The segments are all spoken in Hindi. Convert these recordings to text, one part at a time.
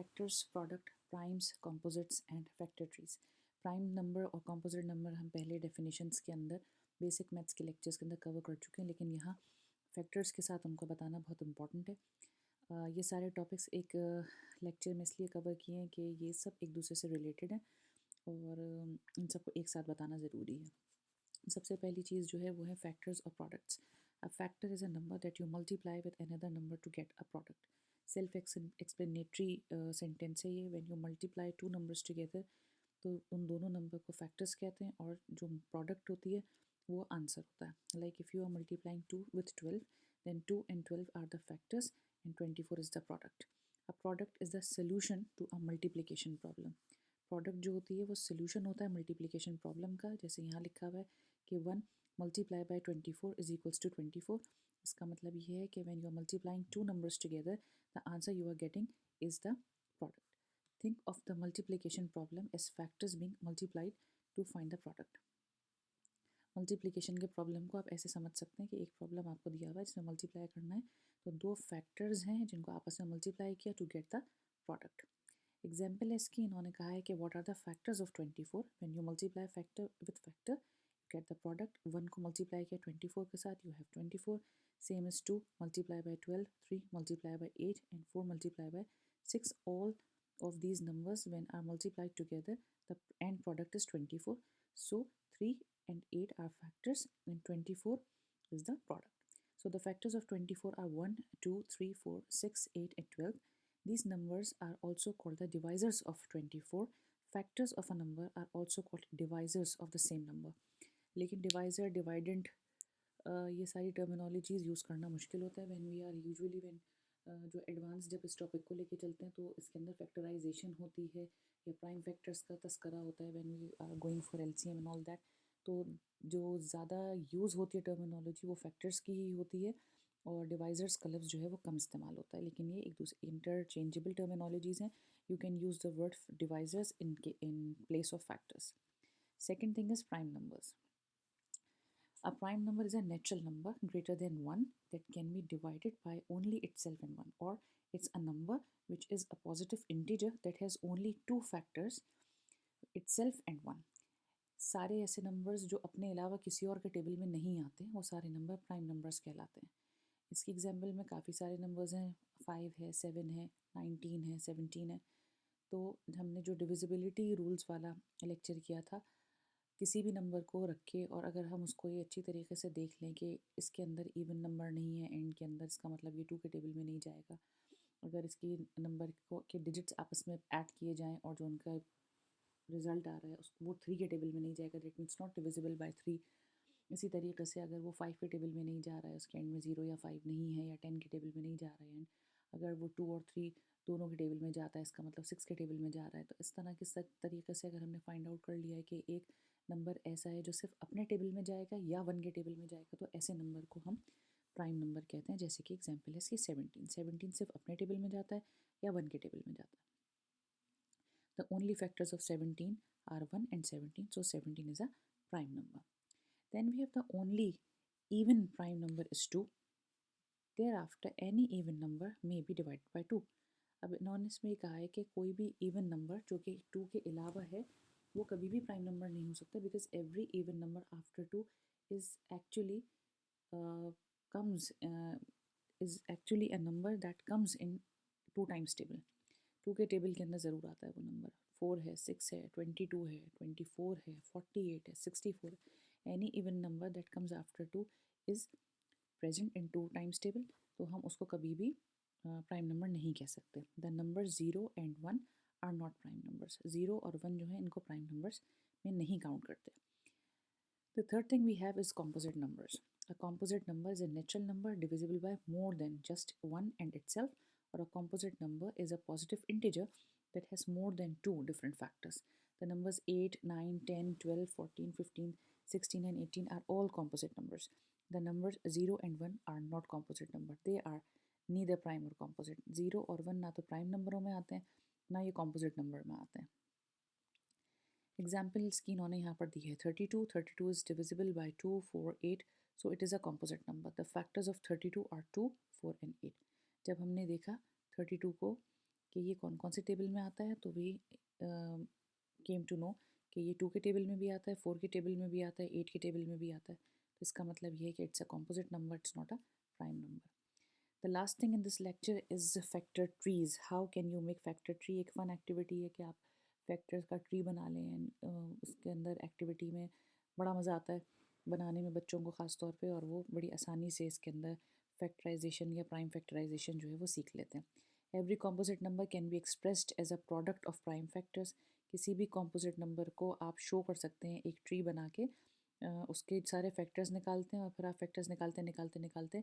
Factors, product, primes, composites and factor trees. Prime number और कॉम्पोजिट नंबर हम पहले डेफिनेशंस के अंदर बेसिक मैथ्स के लेक्चर्स के अंदर कवर कर चुके हैं, लेकिन यहाँ फैक्टर्स के साथ उनको बताना बहुत इंपॉर्टेंट है। ये सारे टॉपिक्स एक लेक्चर में इसलिए कवर किए हैं कि ये सब एक दूसरे से रिलेटेड हैं और इन सबको एक साथ बताना ज़रूरी है। सबसे पहली चीज़ जो है वो है फैक्टर्स और products. A factor is a number that you multiply with another number to get a product. Self explanatory sentence है ये। When you multiply two numbers together तो उन दोनों नंबर को फैक्टर्स कहते हैं और जो प्रोडक्ट होती है वो आंसर होता है। Like if you are multiplying 2 with 12 then 2 and 12 are the factors and 24 is the product. A product is the solution to a multiplication problem. Product जो होती है वो सोल्यूशन होता है मल्टीप्लिकेशन प्रॉब्लम का। जैसे यहाँ लिखा हुआ है कि 1 multiply by 24 is equals to 24। इसका मतलब ये है कि when you are multiplying two numbers together the answer you are getting is the product. Think of the multiplication problem as factors being multiplied to find the product. Multiplication के प्रॉब्लम को आप ऐसे समझ सकते हैं कि एक प्रॉब्लम आपको दिया हुआ है जिसमें मल्टीप्लाई करना है, तो दो फैक्टर्स हैं जिनको आपस में मल्टीप्लाई किया to get the product. Example है इसकी, इन्होंने कहा है कि what are the factors of 24। When you multiply factor with factor you get the product. 1 को मल्टीप्लाई किया 24 के साथ, you have 24। Same is 2 multiply by 12, 3 multiply by 8 and 4 multiply by 6। All of these numbers when are multiplied together the end product is 24. So 3 and 8 are factors and 24 is the product. So the factors of 24 are 1, 2, 3, 4, 6, 8 and 12. These numbers are also called the divisors of 24. Factors of a number are also called divisors of the same number. लेकिन divisor, dividend ये सारी टर्मिनोलॉजीज़ यूज़ करना मुश्किल होता है when we are usually when जो एडवांस जब इस टॉपिक को लेके चलते हैं तो इसके अंदर फैक्टराइजेशन होती है या प्राइम फैक्टर्स का तस्करा होता है when we are going for LCM and all that. तो जो ज़्यादा यूज़ होती है टर्मिनोलॉजी वो फैक्टर्स की ही होती है और डिवाइजर्स का लफ्ज़ जो है वो कम इस्तेमाल होता है, लेकिन ये एक दूसरे इंटरचेंजेबल टर्मिनोलॉजीज़ हैं। You can use the word divisors in place of factors. Second thing is prime numbers. A prime number is a natural number greater than 1 that can be divided by only itself and 1, or it's a number which is a positive integer that has only two factors, itself and 1. सारे ऐसे नंबर्स जो अपने अलावा किसी और के टेबल में नहीं आते वो सारे नंबर प्राइम नंबर्स कहलाते हैं। इसकी एग्जांपल में काफ़ी सारे नंबर्स हैं, 5 है, 7 है, 19 है, 17 है। तो हमने जो डिविजिबिलिटी रूल्स वाला लेक्चर किया था, किसी भी नंबर को रख के और अगर हम उसको ये अच्छी तरीके से देख लें कि इसके अंदर इवन नंबर नहीं है एंड के अंदर, इसका मतलब ये 2 के टेबल में नहीं जाएगा। अगर इसकी नंबर को के डिजिट्स आपस में ऐड किए जाएं और जो उनका रिजल्ट आ रहा है उसको वो 3 के टेबल में नहीं जाएगा, that means not divisible by 3। इसी तरीके से अगर वो 5 के टेबल में नहीं जा रहा है, उसके एंड में 0 या 5 नहीं है, या 10 के टेबल में नहीं जा रहा है, एंड अगर वो 2 और 3 दोनों के टेबल में जाता है, इसका मतलब 6 के टेबल में जा रहा है। तो इस तरह के तरीके से अगर हमने फाइंड आउट कर लिया है कि एक नंबर ऐसा है जो सिर्फ अपने टेबल में जाएगा या 1 के टेबल में जाएगा, तो ऐसे नंबर को हम प्राइम नंबर कहते हैं। जैसे कि एग्जांपल है इसकी 17 सिर्फ अपने टेबल में जाता है या 1 के टेबल में जाता है। The only factors of 17 are 1 and 17, so 17 is a prime number. Then we have the only even prime number is 2. Thereafter any even number may be divided by 2. अब इन्होंने इसमें कहा है कि कोई भी इवन नंबर जो कि 2 के अलावा है वो कभी भी प्राइम नंबर नहीं हो सकता, because every even number after 2 is actually comes is actually a number that comes in 2 times table. 2 के टेबल के अंदर ज़रूर आता है वो नंबर। 4 है, 6 है, 22 है, 24 है, 48 है, 64 है। Any even number that comes after 2 is present in 2 times table, तो हम उसको कभी भी प्राइम नंबर नहीं कह सकते। The number 0 and 1 are not prime numbers. 0 और 1 जो है इनको प्राइम नंबर्स में नहीं काउंट करते। The third thing we have is composite numbers. A composite number is a natural number divisible by more than just 1 and itself, or a composite number is a positive integer that has more than 2 different factors. The numbers 8, 9, 10, 12, 14, 15, 16 and 18 are all composite numbers. The numbers 0 and 1 are not composite number. They are neither prime or composite. 0 और 1 ना तो प्राइम नंबरों में आते हैं ना ये composite नंबर में आते हैं। एग्जाम्पल्स की इन्होंने यहाँ पर दी है। 32 32 is divisible by 2, 4, 8, so it is a composite number. The factors of 32 are 2, 4 and 8. जब हमने देखा 32 को कि ये कौन कौन से टेबल में आता है, तो वी केम टू नो कि ये 2 के टेबल में भी आता है, 4 के टेबल में भी आता है, 8 के टेबल में भी आता है। तो इसका मतलब ये है कि it's a composite number, it's not a prime number. The last thing in this lecture is factor trees. How can you make factor tree? एक फन एक्टिविटी है कि आप फैक्टर्स का ट्री बना लें एंड उसके अंदर एक्टिविटी में बड़ा मज़ा आता है बनाने में बच्चों को ख़ास तौर पे, और वो बड़ी आसानी से इसके अंदर फैक्टराइजेशन या प्राइम फैक्टराइजेशन जो है वो सीख लेते हैं। Every composite number can be expressed as a product of prime factors. किसी भी कॉम्पोजिट नंबर को आप शो कर सकते हैं एक ट्री बना के। उसके सारे फैक्टर्स निकालते हैं और फिर आप फैक्टर्स निकालते निकालते निकालते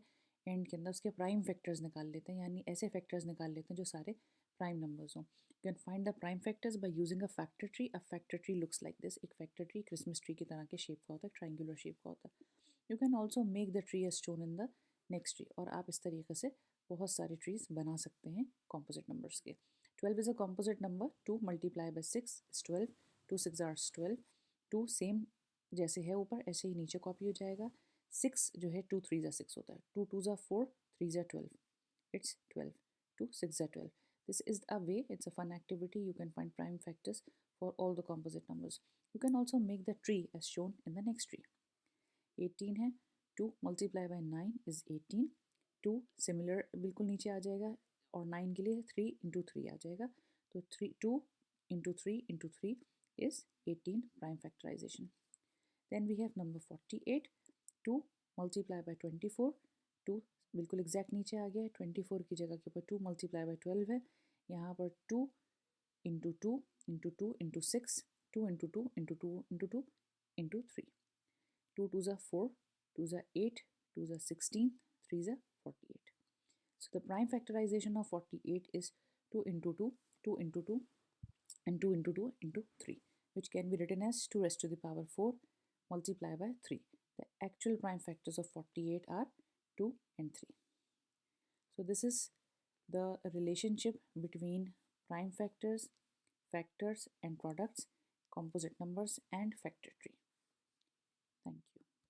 एंड के अंदर उसके प्राइम फैक्टर्स निकाल लेते हैं, यानी ऐसे फैक्टर्स निकाल लेते हैं जो सारे प्राइम नंबर्स हों। You can find the prime factors by using a factor tree. A factor tree looks like this. एक फैक्टर ट्री क्रिसमस ट्री की तरह के शेप का होता है, ट्राइंगुलर शेप का होता है। You can also make the tree as shown in the next tree. और आप इस तरीके से बहुत सारे ट्रीज बना सकते हैं कॉम्पोजिट नंबर्स के। 12 is a composite number. 2 multiply by 6 is 12। 2 6 are 12। 2 same जैसे है ऊपर ऐसे ही नीचे कॉपी हो जाएगा। 6 जो है 2 3 ज़ा 6 होता है। 2 2 ज़ा 4, 3 ज़ा 12, it's 12. 2 6 ज़ा 12. This is a way, it's a fun activity. You can find prime factors for all the composite numbers. You can also make the tree as shown in the next tree. 18 है, 2 multiply by 9 is 18. 2 similar बिल्कुल नीचे आ जाएगा और 9 के लिए 3 into 3 आ जाएगा, तो 2 into 3 into 3 is 18 prime factorization. Then we have number 48. 2 multiply by 24. 2 बिल्कुल एग्जैक्ट नीचे आ गया है, 24 की जगह के ऊपर 2 multiply by 12 है। यहाँ पर 2 into 2 into 2 into 6, 2 into 2 into 2 into 2 into 3. 2 2 are 4, 2 are 8, 2 are 16, 3 are 48. So the prime factorization of 48 is 2 into 2, 2 into 2, and 2 into 2 into 3, which can be written as 2 raised to the power 4 multiplied by 3. The actual prime factors of 48 are 2 and 3. So this is the relationship between prime factors and products, composite numbers and factor tree. Thank you.